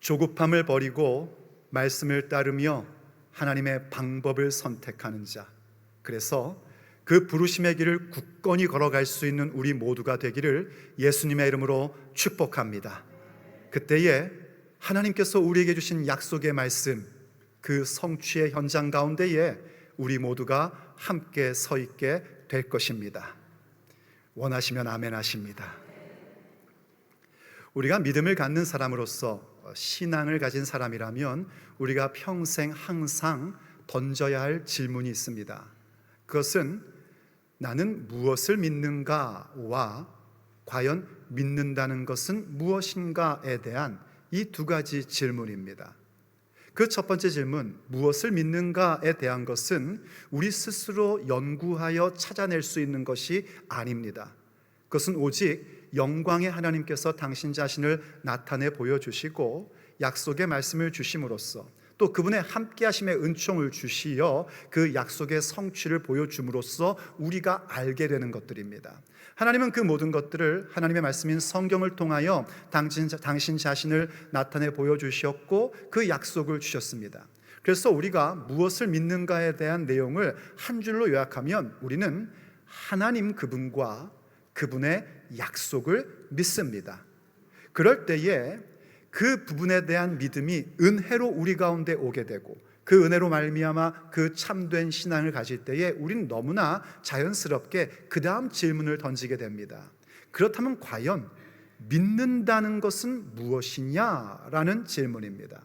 조급함을 버리고 말씀을 따르며 하나님의 방법을 선택하는 자, 그래서 그 부르심의 길을 굳건히 걸어갈 수 있는 우리 모두가 되기를 예수님의 이름으로 축복합니다. 그때에 하나님께서 우리에게 주신 약속의 말씀, 그 성취의 현장 가운데에 우리 모두가 함께 서 있게 될 것입니다. 원하시면 아멘 하십니다. 우리가 믿음을 갖는 사람으로서, 신앙을 가진 사람이라면 우리가 평생 항상 던져야 할 질문이 있습니다. 그것은 나는 무엇을 믿는가와 과연 믿는다는 것은 무엇인가에 대한 이 두 가지 질문입니다. 그 첫 번째 질문, 무엇을 믿는가에 대한 것은 우리 스스로 연구하여 찾아낼 수 있는 것이 아닙니다. 그것은 오직 영광의 하나님께서 당신 자신을 나타내 보여주시고 약속의 말씀을 주심으로써, 또 그분의 함께하심의 은총을 주시어 그 약속의 성취를 보여줌으로써 우리가 알게 되는 것들입니다. 하나님은 그 모든 것들을 하나님의 말씀인 성경을 통하여 당신 자신을 나타내 보여주셨고 그 약속을 주셨습니다. 그래서 우리가 무엇을 믿는가에 대한 내용을 한 줄로 요약하면 우리는 하나님 그분과 그분의 약속을 믿습니다. 그럴 때에 그 부분에 대한 믿음이 은혜로 우리 가운데 오게 되고, 그 은혜로 말미암아 그 참된 신앙을 가질 때에 우리는 너무나 자연스럽게 그 다음 질문을 던지게 됩니다. 그렇다면 과연 믿는다는 것은 무엇이냐라는 질문입니다.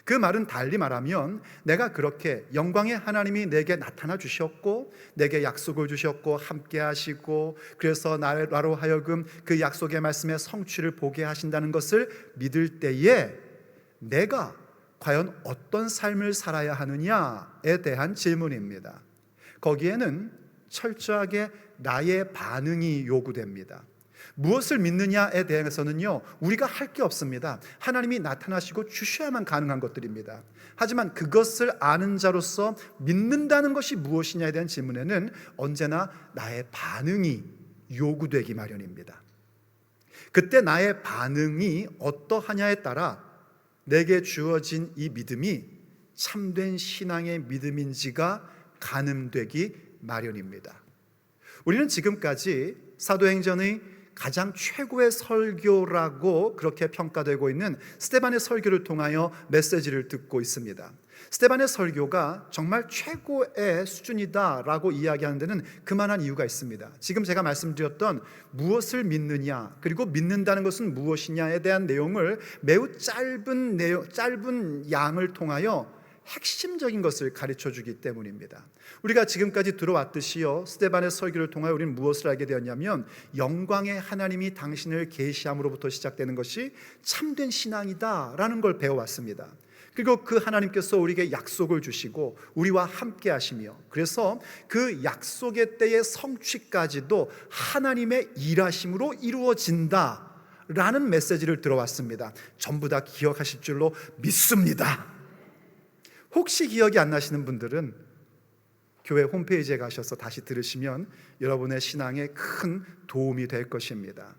그 말은 달리 말하면, 내가 그렇게 영광의 하나님이 내게 나타나 주셨고 내게 약속을 주셨고 함께 하시고, 그래서 나로 하여금 그 약속의 말씀의 성취를 보게 하신다는 것을 믿을 때에 내가 과연 어떤 삶을 살아야 하느냐에 대한 질문입니다. 거기에는 철저하게 나의 반응이 요구됩니다. 무엇을 믿느냐에 대해서는요, 우리가 할 게 없습니다. 하나님이 나타나시고 주셔야만 가능한 것들입니다. 하지만 그것을 아는 자로서 믿는다는 것이 무엇이냐에 대한 질문에는 언제나 나의 반응이 요구되기 마련입니다. 그때 나의 반응이 어떠하냐에 따라 내게 주어진 이 믿음이 참된 신앙의 믿음인지가 가늠되기 마련입니다. 우리는 지금까지 사도행전의 가장 최고의 설교라고 그렇게 평가되고 있는 스데반의 설교를 통하여 메시지를 듣고 있습니다. 스데반의 설교가 정말 최고의 수준이다라고 이야기하는 데는 그만한 이유가 있습니다. 지금 제가 말씀드렸던 무엇을 믿느냐, 그리고 믿는다는 것은 무엇이냐에 대한 내용을 매우 짧은 양을 통하여 핵심적인 것을 가르쳐 주기 때문입니다. 우리가 지금까지 들어왔듯이요, 스데반의 설교를 통하여 우리는 무엇을 알게 되었냐면, 영광의 하나님이 당신을 계시함으로부터 시작되는 것이 참된 신앙이다라는 걸 배워왔습니다. 그리고 그 하나님께서 우리에게 약속을 주시고 우리와 함께 하시며, 그래서 그 약속의 때의 성취까지도 하나님의 일하심으로 이루어진다 라는 메시지를 들어왔습니다. 전부 다 기억하실 줄로 믿습니다. 혹시 기억이 안 나시는 분들은 교회 홈페이지에 가셔서 다시 들으시면 여러분의 신앙에 큰 도움이 될 것입니다.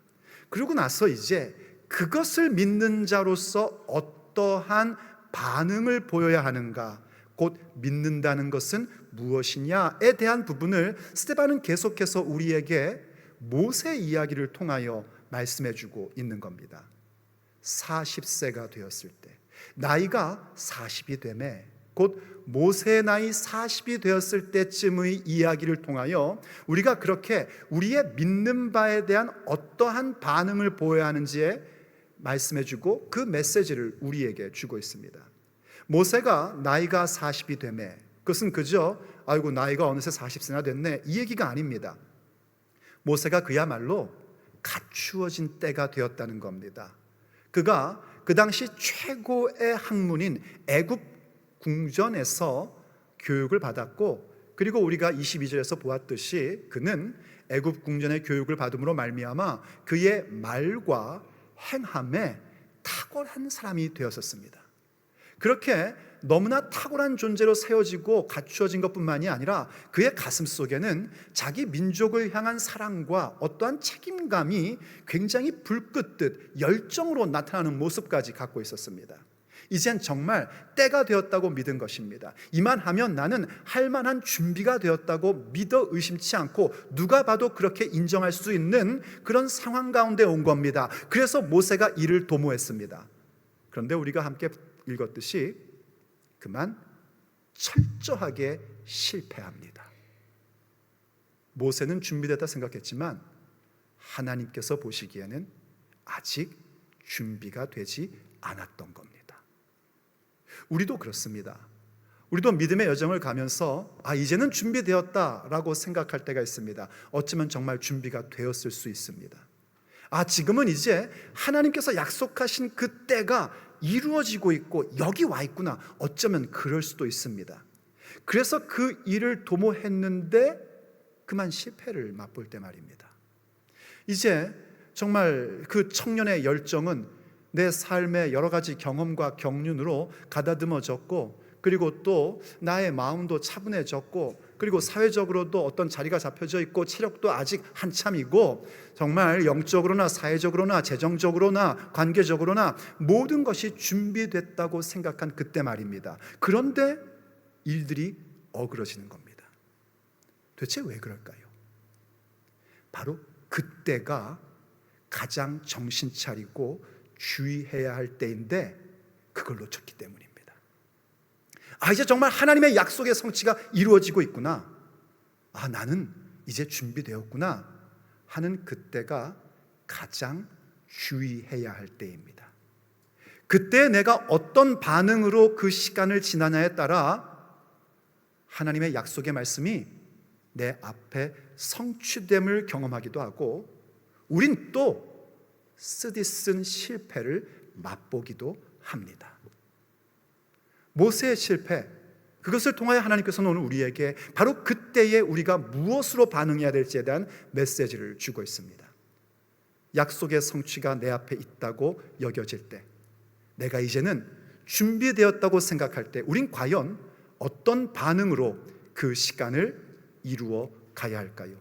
그러고 나서 이제 그것을 믿는 자로서 어떠한 반응을 보여야 하는가, 곧 믿는다는 것은 무엇이냐에 대한 부분을 스데반은 계속해서 우리에게 모세 이야기를 통하여 말씀해주고 있는 겁니다. 40세가 되었을 때, 나이가 40이 되매, 곧 모세의 나이 40이 되었을 때쯤의 이야기를 통하여 우리가 그렇게 우리의 믿는 바에 대한 어떠한 반응을 보여야 하는지에 말씀해주고 그 메시지를 우리에게 주고 있습니다. 모세가 나이가 40이 되매, 그것은 그저 아이고 나이가 어느새 40세나 됐네 이 얘기가 아닙니다. 모세가 그야말로 갖추어진 때가 되었다는 겁니다. 그가 그 당시 최고의 학문인 애굽 궁전에서 교육을 받았고, 그리고 우리가 22절에서 보았듯이 그는 애굽 궁전의 교육을 받음으로 말미암아 그의 말과 행함에 탁월한 사람이 되었었습니다. 그렇게 너무나 탁월한 존재로 세워지고 갖추어진 것뿐만이 아니라 그의 가슴 속에는 자기 민족을 향한 사랑과 어떠한 책임감이 굉장히 불붙듯 열정으로 나타나는 모습까지 갖고 있었습니다. 이젠 정말 때가 되었다고 믿은 것입니다. 이만하면 나는 할 만한 준비가 되었다고 믿어 의심치 않고 누가 봐도 그렇게 인정할 수 있는 그런 상황 가운데 온 겁니다. 그래서 모세가 이를 도모했습니다. 그런데 우리가 함께 읽었듯이 그만 철저하게 실패합니다. 모세는 준비됐다 생각했지만 하나님께서 보시기에는 아직 준비가 되지 않았던 겁니다. 우리도 그렇습니다. 우리도 믿음의 여정을 가면서 이제는 준비되었다라고 생각할 때가 있습니다. 어쩌면 정말 준비가 되었을 수 있습니다. 지금은 이제 하나님께서 약속하신 그 때가 이루어지고 있고 여기 와 있구나. 어쩌면 그럴 수도 있습니다. 그래서 그 일을 도모했는데 그만 실패를 맛볼 때 말입니다. 이제 정말 그 청년의 열정은 내 삶의 여러 가지 경험과 경륜으로 가다듬어졌고, 그리고 또 나의 마음도 차분해졌고, 그리고 사회적으로도 어떤 자리가 잡혀져 있고, 체력도 아직 한참이고, 정말 영적으로나 사회적으로나 재정적으로나 관계적으로나 모든 것이 준비됐다고 생각한 그때 말입니다. 그런데 일들이 어그러지는 겁니다. 도대체 왜 그럴까요? 바로 그때가 가장 정신 차리고 주의해야 할 때인데 그걸 놓쳤기 때문입니다. 이제 정말 하나님의 약속의 성취가 이루어지고 있구나, 나는 이제 준비되었구나 하는 그때가 가장 주의해야 할 때입니다. 그때 내가 어떤 반응으로 그 시간을 지나냐에 따라 하나님의 약속의 말씀이 내 앞에 성취됨을 경험하기도 하고, 우린 또 쓰디쓴 실패를 맛보기도 합니다. 모세의 실패, 그것을 통하여 하나님께서는 오늘 우리에게 바로 그때에 우리가 무엇으로 반응해야 될지에 대한 메시지를 주고 있습니다. 약속의 성취가 내 앞에 있다고 여겨질 때, 내가 이제는 준비되었다고 생각할 때 우린 과연 어떤 반응으로 그 시간을 이루어 가야 할까요?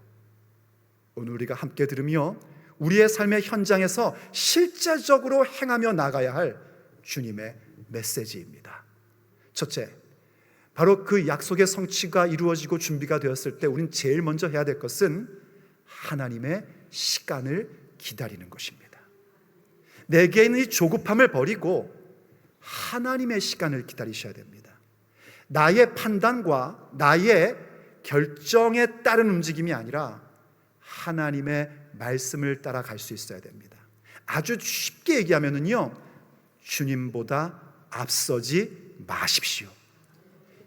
오늘 우리가 함께 들으며 우리의 삶의 현장에서 실제적으로 행하며 나가야 할 주님의 메시지입니다. 첫째, 바로 그 약속의 성취가 이루어지고 준비가 되었을 때 우린 제일 먼저 해야 될 것은 하나님의 시간을 기다리는 것입니다. 내게 있는 이 조급함을 버리고 하나님의 시간을 기다리셔야 됩니다. 나의 판단과 나의 결정에 따른 움직임이 아니라 하나님의 말씀을 따라갈 수 있어야 됩니다. 아주 쉽게 얘기하면요, 주님보다 앞서지 마십시오.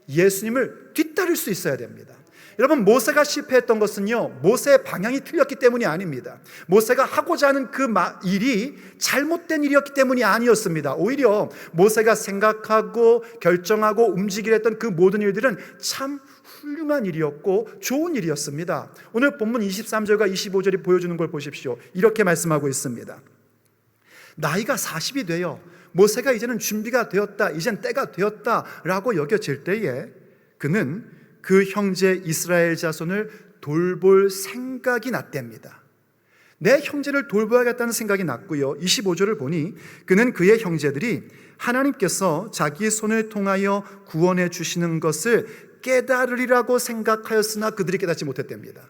예수님을 뒤따를 수 있어야 됩니다. 여러분, 모세가 실패했던 것은요, 모세의 방향이 틀렸기 때문이 아닙니다. 모세가 하고자 하는 그 일이 잘못된 일이었기 때문이 아니었습니다. 오히려 모세가 생각하고 결정하고 움직이려 했던 그 모든 일들은 참 훌륭한 일이었고 좋은 일이었습니다. 오늘 본문 23절과 25절이 보여주는 걸 보십시오. 이렇게 말씀하고 있습니다. 나이가 40이 되어 모세가 이제는 준비가 되었다, 이젠 때가 되었다라고 여겨질 때에 그는 그 형제 이스라엘 자손을 돌볼 생각이 났답니다. 내 형제를 돌봐야겠다는 생각이 났고요, 25절을 보니 그는 그의 형제들이 하나님께서 자기 손을 통하여 구원해 주시는 것을 깨달으리라고 생각하였으나 그들이 깨닫지 못했답니다.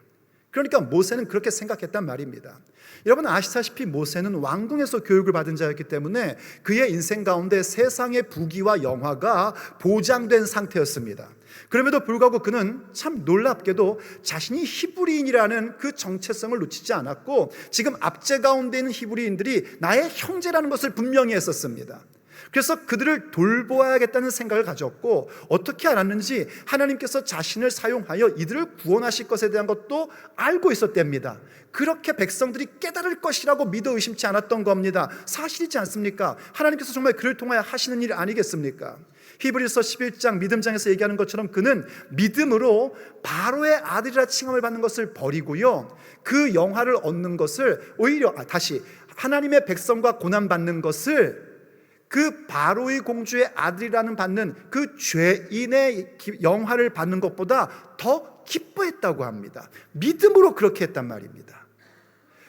그러니까 모세는 그렇게 생각했단 말입니다. 여러분 아시다시피 모세는 왕궁에서 교육을 받은 자였기 때문에 그의 인생 가운데 세상의 부귀와 영화가 보장된 상태였습니다. 그럼에도 불구하고 그는 참 놀랍게도 자신이 히브리인이라는 그 정체성을 놓치지 않았고, 지금 압제 가운데 있는 히브리인들이 나의 형제라는 것을 분명히 했었습니다. 그래서 그들을 돌보아야겠다는 생각을 가졌고, 어떻게 알았는지 하나님께서 자신을 사용하여 이들을 구원하실 것에 대한 것도 알고 있었답니다. 그렇게 백성들이 깨달을 것이라고 믿어 의심치 않았던 겁니다. 사실이지 않습니까? 하나님께서 정말 그를 통하여 하시는 일 아니겠습니까? 히브리서 11장 믿음장에서 얘기하는 것처럼 그는 믿음으로 바로의 아들이라 칭함을 받는 것을 버리고요, 그 영화를 얻는 것을 오히려 다시 하나님의 백성과 고난받는 것을 그 바로의 공주의 아들이라는 받는 그 죄인의 영화를 받는 것보다 더 기뻐했다고 합니다. 믿음으로 그렇게 했단 말입니다.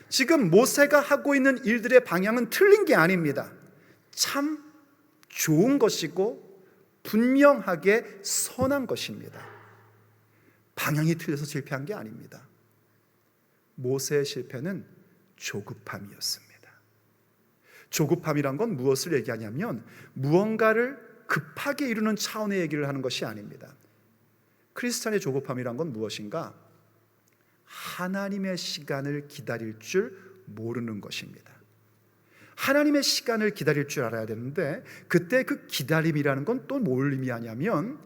지금 모세가 하고 있는 일들의 방향은 틀린 게 아닙니다. 참 좋은 것이고 분명하게 선한 것입니다. 방향이 틀려서 실패한 게 아닙니다. 모세의 실패는 조급함이었습니다. 조급함이란 건 무엇을 얘기하냐면 무언가를 급하게 이루는 차원의 얘기를 하는 것이 아닙니다. 크리스찬의 조급함이란 건 무엇인가? 하나님의 시간을 기다릴 줄 모르는 것입니다. 하나님의 시간을 기다릴 줄 알아야 되는데 그때 그 기다림이라는 건 또 뭘 의미하냐면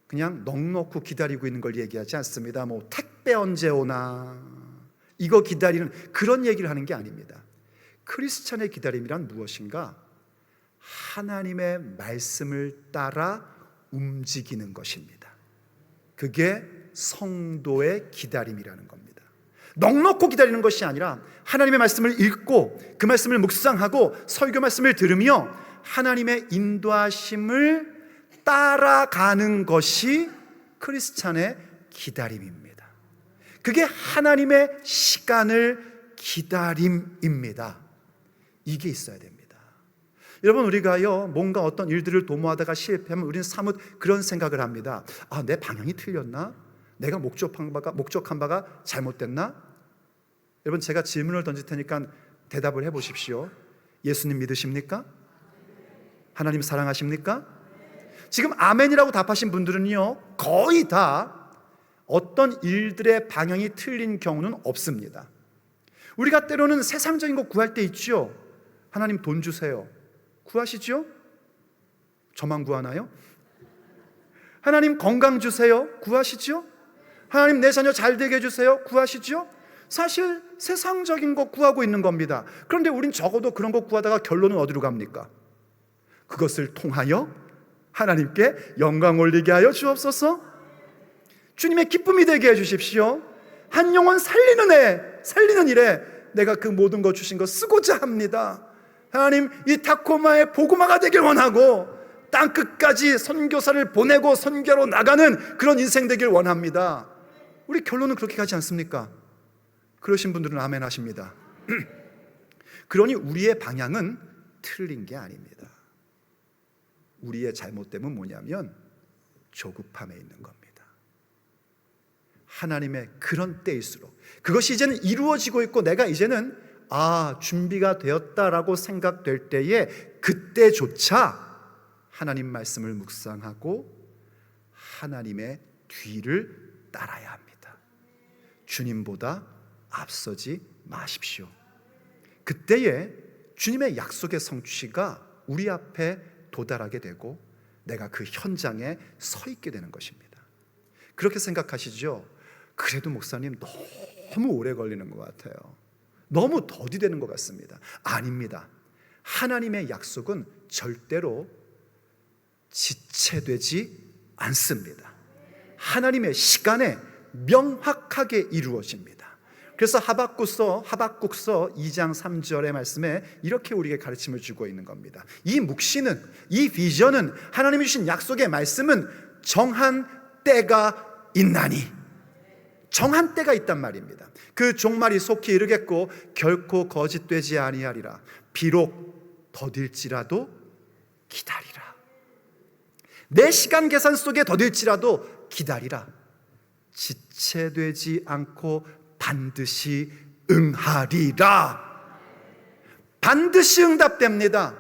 그냥 넋놓고 기다리고 있는 걸 얘기하지 않습니다. 뭐 택배 언제 오나 이거 기다리는 그런 얘기를 하는 게 아닙니다. 크리스찬의 기다림이란 무엇인가? 하나님의 말씀을 따라 움직이는 것입니다. 그게 성도의 기다림이라는 겁니다. 넋놓고 기다리는 것이 아니라 하나님의 말씀을 읽고 그 말씀을 묵상하고 설교 말씀을 들으며 하나님의 인도하심을 따라가는 것이 크리스찬의 기다림입니다. 그게 하나님의 시간을 기다림입니다. 이게 있어야 됩니다. 여러분, 우리가요 뭔가 어떤 일들을 도모하다가 실패하면 우리는 사뭇 그런 생각을 합니다. 내 방향이 틀렸나? 내가 목적한 바가 잘못됐나? 여러분, 제가 질문을 던질 테니까 대답을 해보십시오. 예수님 믿으십니까? 하나님 사랑하십니까? 지금 아멘이라고 답하신 분들은요 거의 다 어떤 일들의 방향이 틀린 경우는 없습니다. 우리가 때로는 세상적인 거 구할 때 있죠. 하나님 돈 주세요. 구하시죠? 저만 구하나요? 하나님 건강 주세요. 구하시죠? 하나님 내 자녀 잘 되게 해주세요. 구하시죠? 사실 세상적인 거 구하고 있는 겁니다. 그런데 우린 적어도 그런 거 구하다가 결론은 어디로 갑니까? 그것을 통하여 하나님께 영광 올리게 하여 주옵소서. 주님의 기쁨이 되게 해주십시오. 한 영혼 살리는 일에 내가 그 모든 거 주신 거 쓰고자 합니다. 하나님, 이 타코마의 복음화가 되길 원하고 땅끝까지 선교사를 보내고 선교로 나가는 그런 인생 되길 원합니다. 우리 결론은 그렇게 가지 않습니까? 그러신 분들은 아멘 하십니다. 그러니 우리의 방향은 틀린 게 아닙니다. 우리의 잘못됨은 뭐냐면 조급함에 있는 겁니다. 하나님의 그런 때일수록 그것이 이제는 이루어지고 있고 내가 이제는 준비가 되었다라고 생각될 때에 그때조차 하나님 말씀을 묵상하고 하나님의 뒤를 따라야 합니다. 주님보다 앞서지 마십시오. 그때에 주님의 약속의 성취가 우리 앞에 도달하게 되고 내가 그 현장에 서 있게 되는 것입니다. 그렇게 생각하시죠? 그래도 목사님 너무 오래 걸리는 것 같아요. 너무 더디되는 것 같습니다. 아닙니다. 하나님의 약속은 절대로 지체되지 않습니다. 하나님의 시간에 명확하게 이루어집니다. 그래서 하박국서 2장 3절의 말씀에 이렇게 우리에게 가르침을 주고 있는 겁니다. 이 묵시는, 이 비전은, 하나님이 주신 약속의 말씀은 정한 때가 있나니, 정한 때가 있단 말입니다. 그 종말이 속히 이르겠고 결코 거짓되지 아니하리라. 비록 더딜지라도 기다리라. 내 시간 계산 속에 더딜지라도 기다리라. 지체되지 않고 반드시 응하리라. 반드시 응답됩니다.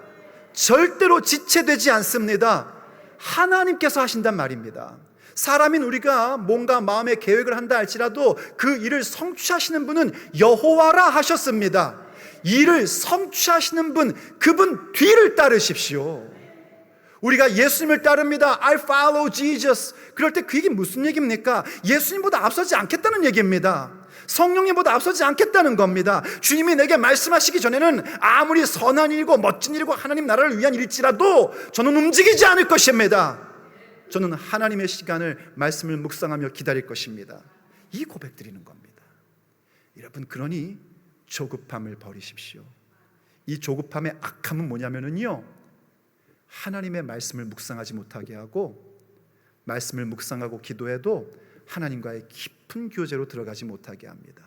절대로 지체되지 않습니다. 하나님께서 하신단 말입니다. 사람인 우리가 뭔가 마음의 계획을 한다 할지라도 그 일을 성취하시는 분은 여호와라 하셨습니다. 일을 성취하시는 분, 그분 뒤를 따르십시오. 우리가 예수님을 따릅니다. I follow Jesus. 그럴 때 그게 무슨 얘기입니까? 예수님보다 앞서지 않겠다는 얘기입니다. 성령님보다 앞서지 않겠다는 겁니다. 주님이 내게 말씀하시기 전에는 아무리 선한 일이고 멋진 일이고 하나님 나라를 위한 일일지라도 저는 움직이지 않을 것입니다. 저는 하나님의 시간을, 말씀을 묵상하며 기다릴 것입니다. 이 고백 드리는 겁니다. 여러분, 그러니 조급함을 버리십시오. 이 조급함의 악함은 뭐냐면요, 하나님의 말씀을 묵상하지 못하게 하고, 말씀을 묵상하고 기도해도 하나님과의 깊은 교제로 들어가지 못하게 합니다.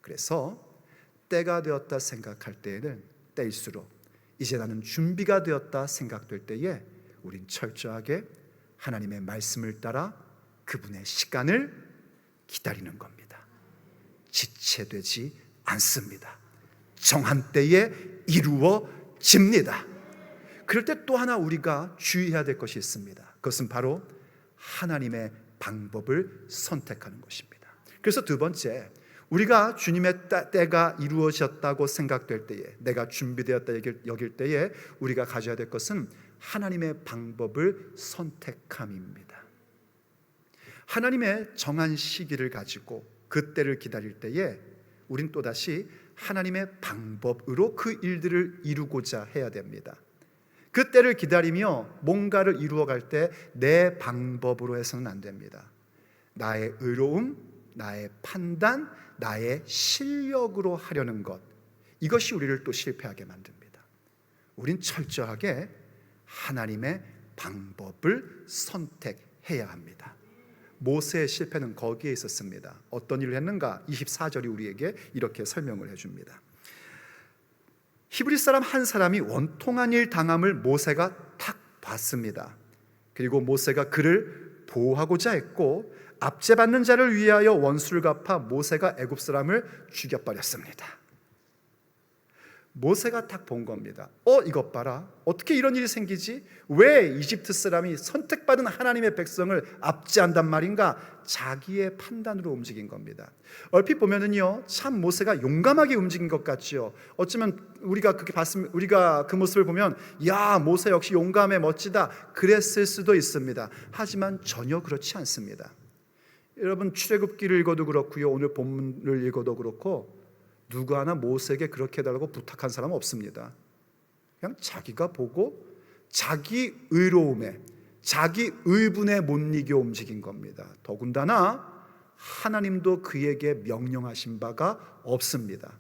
그래서 때가 되었다 생각할 때에는 때일수록 이제 나는 준비가 되었다 생각될 때에 우린 철저하게 하나님의 말씀을 따라 그분의 시간을 기다리는 겁니다. 지체되지 않습니다. 정한 때에 이루어집니다. 그럴 때 또 하나 우리가 주의해야 될 것이 있습니다. 그것은 바로 하나님의 방법을 선택하는 것입니다. 그래서 두 번째, 우리가 주님의 때가 이루어졌다고 생각될 때에, 내가 준비되었다 여길 때에 우리가 가져야 될 것은 하나님의 방법을 선택함입니다. 하나님의 정한 시기를 가지고 그 때를 기다릴 때에 우린 또다시 하나님의 방법으로 그 일들을 이루고자 해야 됩니다. 그 때를 기다리며 뭔가를 이루어갈 때 내 방법으로 해서는 안 됩니다. 나의 의로움, 나의 판단, 나의 실력으로 하려는 것, 이것이 우리를 또 실패하게 만듭니다. 우린 철저하게 하나님의 방법을 선택해야 합니다. 모세의 실패는 거기에 있었습니다. 어떤 일을 했는가? 24절이 우리에게 이렇게 설명을 해줍니다. 히브리 사람 한 사람이 원통한 일 당함을 모세가 탁 봤습니다. 그리고 모세가 그를 보호하고자 했고 압제받는 자를 위하여 원수를 갚아 모세가 애굽 사람을 죽여버렸습니다. 모세가 딱 본 겁니다. 이것 봐라, 어떻게 이런 일이 생기지? 왜 이집트 사람이 선택받은 하나님의 백성을 압제한단 말인가? 자기의 판단으로 움직인 겁니다. 얼핏 보면은요, 참 모세가 용감하게 움직인 것 같지요. 어쩌면 우리가 그렇게 봤으면, 우리가 그 모습을 보면 야, 모세 역시 용감해, 멋지다, 그랬을 수도 있습니다. 하지만 전혀 그렇지 않습니다. 여러분, 출애굽기를 읽어도 그렇고요, 오늘 본문을 읽어도 그렇고 누구 하나 모세에게 그렇게 해달라고 부탁한 사람은 없습니다. 그냥 자기가 보고 자기 의로움에, 자기 의분에 못 이겨 움직인 겁니다. 더군다나 하나님도 그에게 명령하신 바가 없습니다.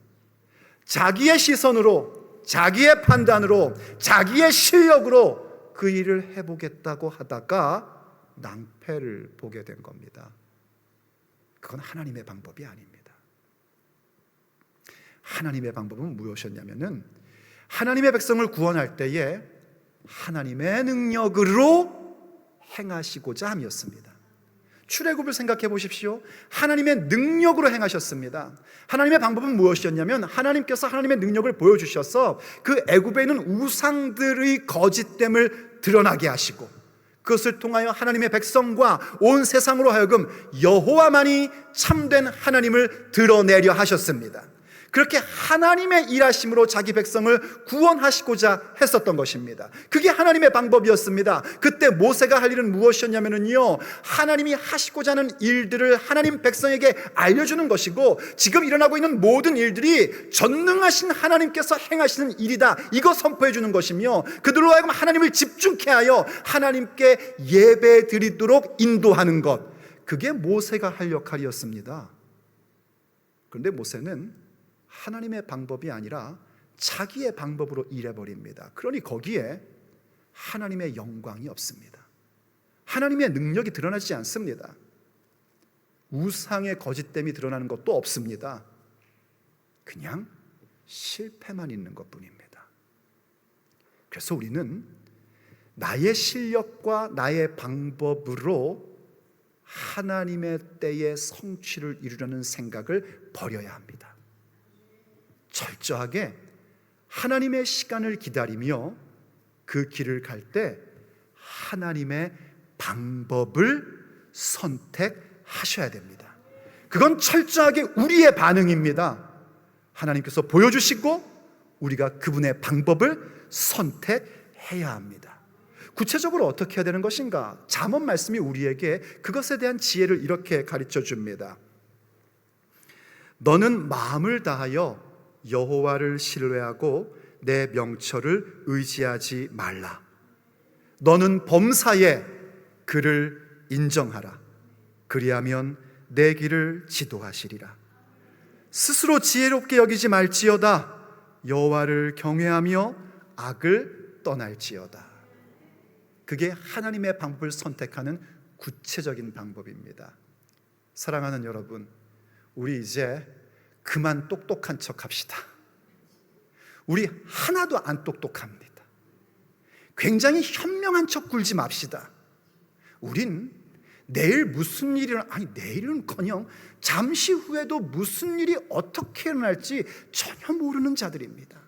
자기의 시선으로, 자기의 판단으로, 자기의 실력으로 그 일을 해보겠다고 하다가 낭패를 보게 된 겁니다. 그건 하나님의 방법이 아닙니다. 하나님의 방법은 무엇이었냐면은 하나님의 백성을 구원할 때에 하나님의 능력으로 행하시고자 함이었습니다. 출애굽을 생각해 보십시오. 하나님의 능력으로 행하셨습니다. 하나님의 방법은 무엇이었냐면 하나님께서 하나님의 능력을 보여주셔서 그 애굽에 있는 우상들의 거짓됨을 드러나게 하시고 그것을 통하여 하나님의 백성과 온 세상으로 하여금 여호와만이 참된 하나님을 드러내려 하셨습니다. 그렇게 하나님의 일하심으로 자기 백성을 구원하시고자 했었던 것입니다. 그게 하나님의 방법이었습니다. 그때 모세가 할 일은 무엇이었냐면요, 하나님이 하시고자 하는 일들을 하나님 백성에게 알려주는 것이고 지금 일어나고 있는 모든 일들이 전능하신 하나님께서 행하시는 일이다, 이거 선포해 주는 것이며 그들로 하여금 하나님을 집중케 하여 하나님께 예배 드리도록 인도하는 것, 그게 모세가 할 역할이었습니다. 그런데 모세는 하나님의 방법이 아니라 자기의 방법으로 일해버립니다. 그러니 거기에 하나님의 영광이 없습니다. 하나님의 능력이 드러나지 않습니다. 우상의 거짓됨이 드러나는 것도 없습니다. 그냥 실패만 있는 것뿐입니다. 그래서 우리는 나의 실력과 나의 방법으로 하나님의 때의 성취를 이루려는 생각을 버려야 합니다. 철저하게 하나님의 시간을 기다리며 그 길을 갈 때 하나님의 방법을 선택하셔야 됩니다. 그건 철저하게 우리의 반응입니다. 하나님께서 보여주시고 우리가 그분의 방법을 선택해야 합니다. 구체적으로 어떻게 해야 되는 것인가? 잠언 말씀이 우리에게 그것에 대한 지혜를 이렇게 가르쳐 줍니다. 너는 마음을 다하여 여호와를 신뢰하고 내 명철을 의지하지 말라. 너는 범사에 그를 인정하라. 그리하면 내 길을 지도하시리라. 스스로 지혜롭게 여기지 말지어다. 여호와를 경외하며 악을 떠날지어다. 그게 하나님의 방법을 선택하는 구체적인 방법입니다. 사랑하는 여러분, 우리 이제 그만 똑똑한 척 합시다. 우리 하나도 안 똑똑합니다. 굉장히 현명한 척 굴지 맙시다. 우린 내일 무슨 일이 내일은커녕 잠시 후에도 무슨 일이 어떻게 일어날지 전혀 모르는 자들입니다.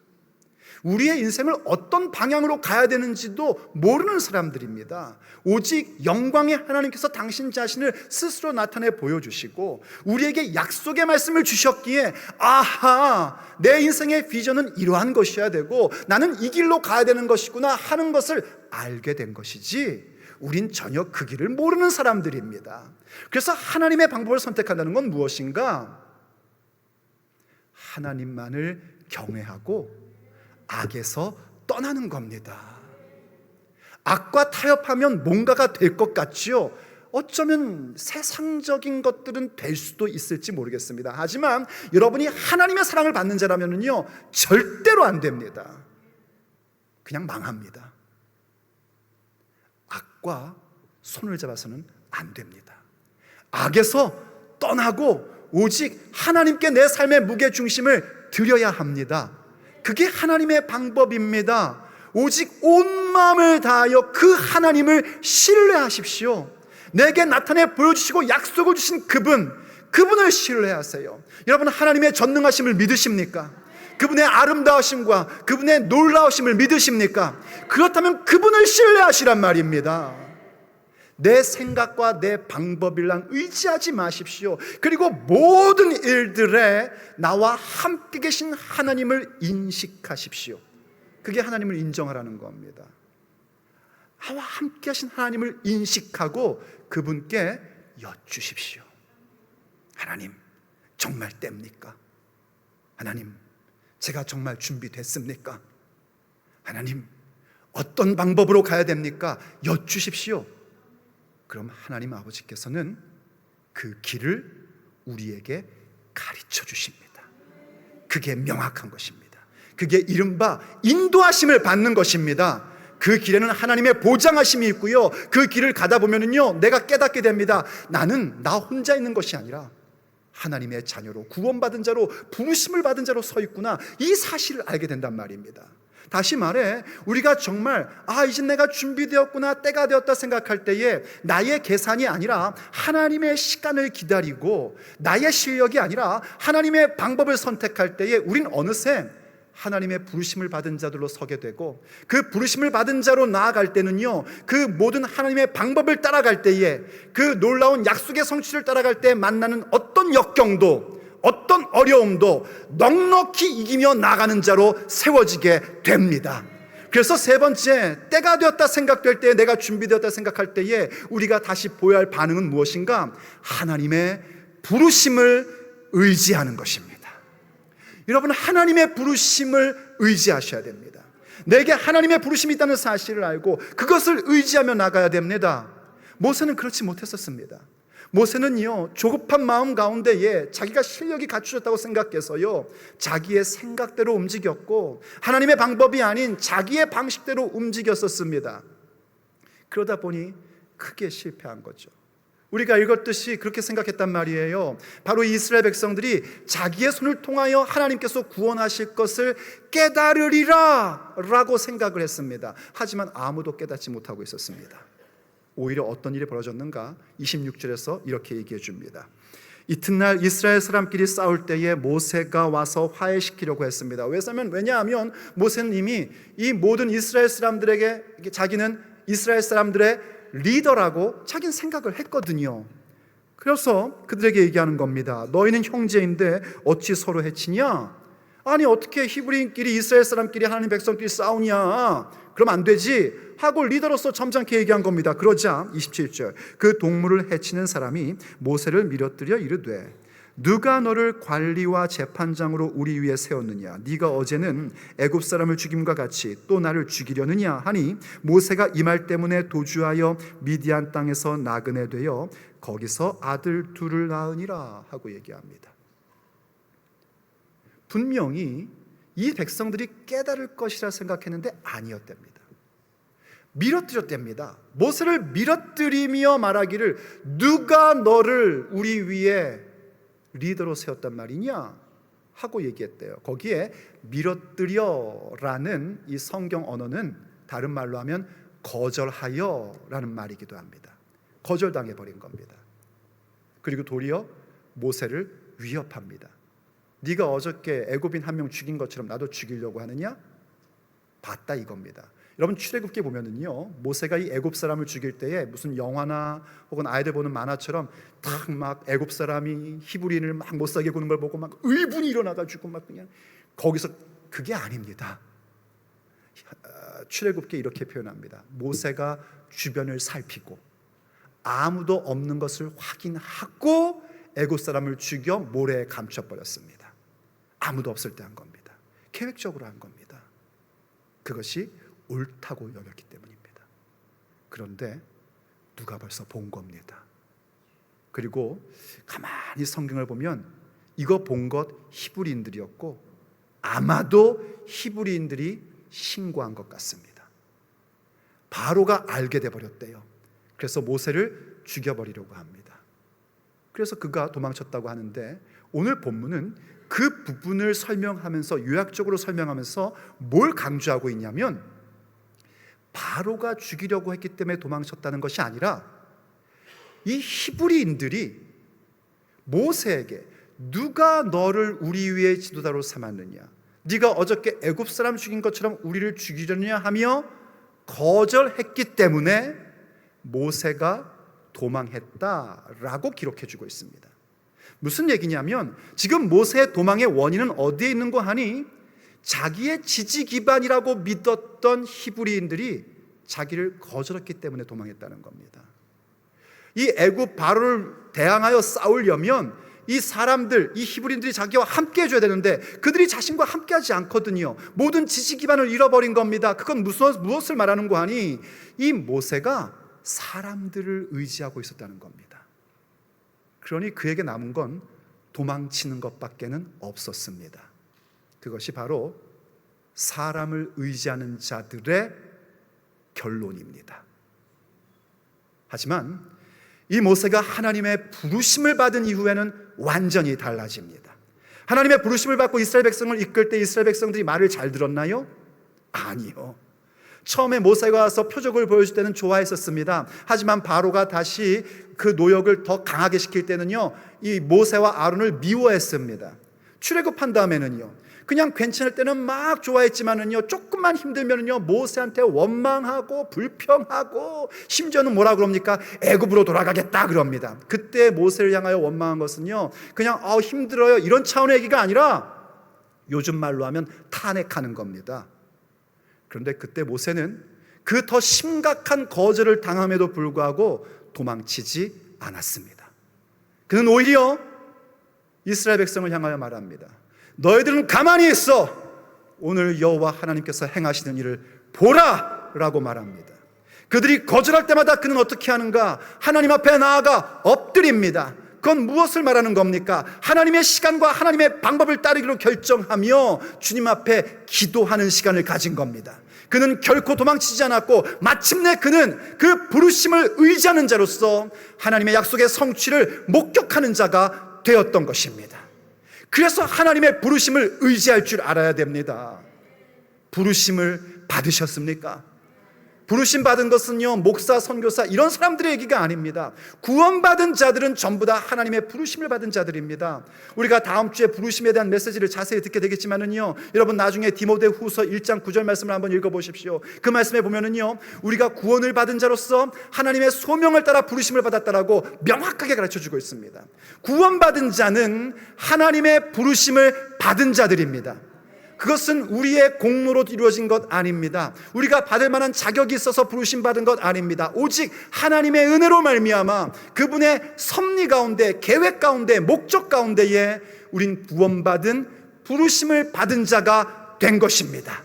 우리의 인생을 어떤 방향으로 가야 되는지도 모르는 사람들입니다. 오직 영광의 하나님께서 당신 자신을 스스로 나타내 보여주시고 우리에게 약속의 말씀을 주셨기에 아하, 내 인생의 비전은 이러한 것이어야 되고 나는 이 길로 가야 되는 것이구나 하는 것을 알게 된 것이지, 우린 전혀 그 길을 모르는 사람들입니다. 그래서 하나님의 방법을 선택한다는 건 무엇인가? 하나님만을 경외하고 악에서 떠나는 겁니다. 악과 타협하면 뭔가가 될 것 같지요? 어쩌면 세상적인 것들은 될 수도 있을지 모르겠습니다. 하지만 여러분이 하나님의 사랑을 받는 자라면요, 절대로 안 됩니다. 그냥 망합니다. 악과 손을 잡아서는 안 됩니다. 악에서 떠나고 오직 하나님께 내 삶의 무게중심을 드려야 합니다. 그게 하나님의 방법입니다. 오직 온 마음을 다하여 그 하나님을 신뢰하십시오. 내게 나타내 보여주시고 약속을 주신 그분을 신뢰하세요. 여러분, 하나님의 전능하심을 믿으십니까? 그분의 아름다우심과 그분의 놀라우심을 믿으십니까? 그렇다면 그분을 신뢰하시란 말입니다. 내 생각과 내 방법이랑 의지하지 마십시오. 그리고 모든 일들에 나와 함께 계신 하나님을 인식하십시오. 그게 하나님을 인정하라는 겁니다. 나와 함께 하신 하나님을 인식하고 그분께 여쭈십시오. 하나님, 정말 때입니까? 하나님, 제가 정말 준비됐습니까? 하나님, 어떤 방법으로 가야 됩니까? 여쭈십시오. 그럼 하나님 아버지께서는 그 길을 우리에게 가르쳐 주십니다. 그게 명확한 것입니다. 그게 이른바 인도하심을 받는 것입니다. 그 길에는 하나님의 보장하심이 있고요, 그 길을 가다 보면은요, 내가 깨닫게 됩니다. 나는 나 혼자 있는 것이 아니라 하나님의 자녀로, 구원받은 자로, 부르심을 받은 자로 서 있구나, 이 사실을 알게 된단 말입니다. 다시 말해, 우리가 정말 이제 내가 준비되었구나, 때가 되었다 생각할 때에 나의 계산이 아니라 하나님의 시간을 기다리고 나의 실력이 아니라 하나님의 방법을 선택할 때에 우린 어느새 하나님의 부르심을 받은 자들로 서게 되고, 그 부르심을 받은 자로 나아갈 때는요, 그 모든 하나님의 방법을 따라갈 때에, 그 놀라운 약속의 성취를 따라갈 때 만나는 어떤 역경도, 어떤 어려움도 넉넉히 이기며 나가는 자로 세워지게 됩니다. 그래서 세 번째, 때가 되었다 생각될 때, 내가 준비되었다 생각할 때에 우리가 다시 보여야 할 반응은 무엇인가? 하나님의 부르심을 의지하는 것입니다. 여러분, 하나님의 부르심을 의지하셔야 됩니다. 내게 하나님의 부르심이 있다는 사실을 알고 그것을 의지하며 나가야 됩니다. 모세는 그렇지 못했었습니다. 모세는요, 조급한 마음 가운데에 자기가 실력이 갖추졌다고 생각해서요, 자기의 생각대로 움직였고 하나님의 방법이 아닌 자기의 방식대로 움직였었습니다. 그러다 보니 크게 실패한 거죠. 우리가 읽었듯이 그렇게 생각했단 말이에요. 바로 이스라엘 백성들이 자기의 손을 통하여 하나님께서 구원하실 것을 깨달으리라 라고 생각을 했습니다. 하지만 아무도 깨닫지 못하고 있었습니다. 오히려 어떤 일이 벌어졌는가? 26절에서 이렇게 얘기해 줍니다. 이튿날 이스라엘 사람끼리 싸울 때에 모세가 와서 화해시키려고 했습니다. 왜냐하면 모세는 이미 이 모든 이스라엘 사람들에게 자기는 이스라엘 사람들의 리더라고 자기는 생각을 했거든요. 그래서 그들에게 얘기하는 겁니다. 너희는 형제인데 어찌 서로 해치냐? 아니, 어떻게 히브리인끼리, 이스라엘 사람끼리, 하나님 백성끼리 싸우냐? 그럼 안 되지 하고 리더로서 점잖게 얘기한 겁니다. 그러자 27절, 그 동물을 해치는 사람이 모세를 밀어뜨려 이르되 누가 너를 관리와 재판장으로 우리 위에 세웠느냐? 네가 어제는 애굽 사람을 죽임과 같이 또 나를 죽이려느냐 하니, 모세가 이 말 때문에 도주하여 미디안 땅에서 나그네 되어 거기서 아들 둘을 낳으니라 하고 얘기합니다. 분명히 이 백성들이 깨달을 것이라 생각했는데 아니었답니다. 밀어뜨렸답니다. 모세를 밀어뜨리며 말하기를 누가 너를 우리 위에 리더로 세웠단 말이냐? 하고 얘기했대요. 거기에 밀어뜨려라는 이 성경 언어는 다른 말로 하면 거절하여라는 말이기도 합니다. 거절당해 버린 겁니다. 그리고 도리어 모세를 위협합니다. 네가 어저께 애굽인 한 명 죽인 것처럼 나도 죽이려고 하느냐? 봤다 이겁니다. 여러분 출애굽기 보면은요, 모세가 이 애굽 사람을 죽일 때에 무슨 영화나 혹은 아이들 보는 만화처럼 딱 막 애굽 사람이 히브리인을 막 못살게 구는 걸 보고 막 의분이 일어나가지고 막 그냥 거기서 그게 아닙니다. 출애굽기 이렇게 표현합니다. 모세가 주변을 살피고 아무도 없는 것을 확인하고 애굽 사람을 죽여 모래에 감춰버렸습니다. 아무도 없을 때 한 겁니다. 계획적으로 한 겁니다. 그것이 옳다고 여겼기 때문입니다. 그런데 누가 벌써 본 겁니다. 그리고 가만히 성경을 보면 이거 본 것 히브리인들이었고 아마도 히브리인들이 신고한 것 같습니다. 바로가 알게 돼버렸대요. 그래서 모세를 죽여버리려고 합니다. 그래서 그가 도망쳤다고 하는데 오늘 본문은 그 부분을 설명하면서 요약적으로 설명하면서 뭘 강조하고 있냐면 바로가 죽이려고 했기 때문에 도망쳤다는 것이 아니라 이 히브리인들이 모세에게 누가 너를 우리 위에 지도자로 삼았느냐, 네가 어저께 애굽 사람 죽인 것처럼 우리를 죽이려냐 하며 거절했기 때문에 모세가 도망했다라고 기록해주고 있습니다. 무슨 얘기냐면 지금 모세의 도망의 원인은 어디에 있는 거 하니 자기의 지지 기반이라고 믿었던 히브리인들이 자기를 거절했기 때문에 도망했다는 겁니다. 이 애굽 바로를 대항하여 싸우려면 이 사람들, 이 히브리인들이 자기와 함께 해줘야 되는데 그들이 자신과 함께 하지 않거든요. 모든 지지 기반을 잃어버린 겁니다. 그건 무엇을 말하는 거 하니 이 모세가 사람들을 의지하고 있었다는 겁니다. 그러니 그에게 남은 건 도망치는 것밖에는 없었습니다. 그것이 바로 사람을 의지하는 자들의 결론입니다. 하지만 이 모세가 하나님의 부르심을 받은 이후에는 완전히 달라집니다. 하나님의 부르심을 받고 이스라엘 백성을 이끌 때 이스라엘 백성들이 말을 잘 들었나요? 아니요. 처음에 모세가 와서 표적을 보여줄 때는 좋아했었습니다. 하지만 바로가 다시 그 노역을 더 강하게 시킬 때는요, 이 모세와 아론을 미워했습니다. 출애굽한 다음에는요, 그냥 괜찮을 때는 막 좋아했지만은요, 조금만 힘들면은요 모세한테 원망하고 불평하고 심지어는 뭐라 그럽니까? 애굽으로 돌아가겠다 그럽니다. 그때 모세를 향하여 원망한 것은요, 그냥 힘들어요 이런 차원의 얘기가 아니라 요즘 말로 하면 탄핵하는 겁니다. 그런데 그때 모세는 그 더 심각한 거절을 당함에도 불구하고 도망치지 않았습니다. 그는 오히려 이스라엘 백성을 향하여 말합니다. 너희들은 가만히 있어. 오늘 여호와 하나님께서 행하시는 일을 보라 라고 말합니다. 그들이 거절할 때마다 그는 어떻게 하는가? 하나님 앞에 나아가 엎드립니다. 그건 무엇을 말하는 겁니까? 하나님의 시간과 하나님의 방법을 따르기로 결정하며 주님 앞에 기도하는 시간을 가진 겁니다. 그는 결코 도망치지 않았고 마침내 그는 그 부르심을 의지하는 자로서 하나님의 약속의 성취를 목격하는 자가 되었던 것입니다. 그래서 하나님의 부르심을 의지할 줄 알아야 됩니다. 부르심을 받으셨습니까? 부르심 받은 것은요, 목사, 선교사 이런 사람들의 얘기가 아닙니다. 구원받은 자들은 전부 다 하나님의 부르심을 받은 자들입니다. 우리가 다음 주에 부르심에 대한 메시지를 자세히 듣게 되겠지만은요, 여러분 나중에 디모데후서 1장 9절 말씀을 한번 읽어보십시오. 그 말씀에 보면은요, 우리가 구원을 받은 자로서 하나님의 소명을 따라 부르심을 받았다라고 명확하게 가르쳐주고 있습니다. 구원받은 자는 하나님의 부르심을 받은 자들입니다. 그것은 우리의 공로로 이루어진 것 아닙니다. 우리가 받을 만한 자격이 있어서 부르심 받은 것 아닙니다. 오직 하나님의 은혜로 말미암아 그분의 섭리 가운데, 계획 가운데, 목적 가운데에 우린 구원받은 부르심을 받은 자가 된 것입니다.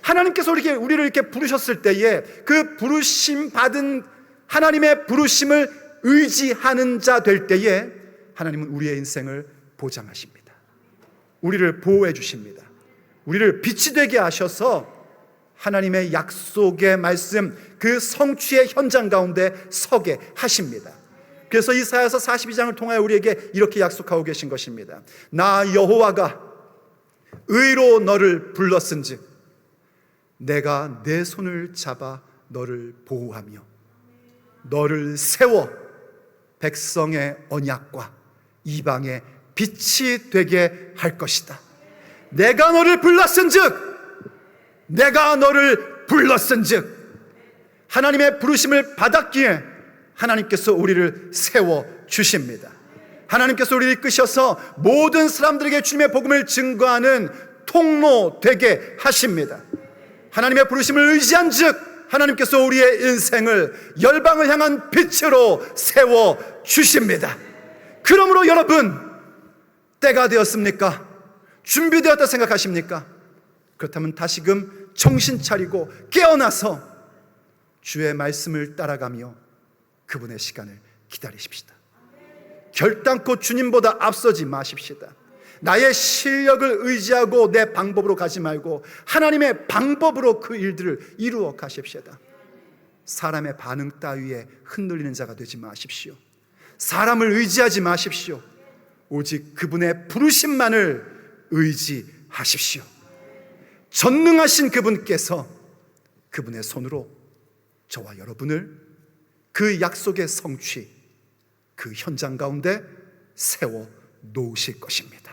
하나님께서 우리를 이렇게 부르셨을 때에 그 부르심 받은 하나님의 부르심을 의지하는 자 될 때에 하나님은 우리의 인생을 보장하십니다. 우리를 보호해 주십니다. 우리를 빛이 되게 하셔서 하나님의 약속의 말씀, 그 성취의 현장 가운데 서게 하십니다. 그래서 이사야서 42장을 통하여 우리에게 이렇게 약속하고 계신 것입니다. 나 여호와가 의로 너를 불렀은즉 내가 내 손을 잡아 너를 보호하며 너를 세워 백성의 언약과 이방의 빛이 되게 할 것이다. 내가 너를 불렀은즉, 내가 너를 불렀은즉, 하나님의 부르심을 받았기에 하나님께서 우리를 세워 주십니다. 하나님께서 우리를 이끄셔서 모든 사람들에게 주님의 복음을 증거하는 통로 되게 하십니다. 하나님의 부르심을 의지한즉 하나님께서 우리의 인생을 열방을 향한 빛으로 세워 주십니다. 그러므로 여러분, 때가 되었습니까? 준비되었다 생각하십니까? 그렇다면 다시금 정신 차리고 깨어나서 주의 말씀을 따라가며 그분의 시간을 기다리십시다. 결단코 주님보다 앞서지 마십시다. 나의 실력을 의지하고 내 방법으로 가지 말고 하나님의 방법으로 그 일들을 이루어 가십시다. 사람의 반응 따위에 흔들리는 자가 되지 마십시오. 사람을 의지하지 마십시오. 오직 그분의 부르심만을 의지하십시오. 전능하신 그분께서 그분의 손으로 저와 여러분을 그 약속의 성취, 그 현장 가운데 세워 놓으실 것입니다.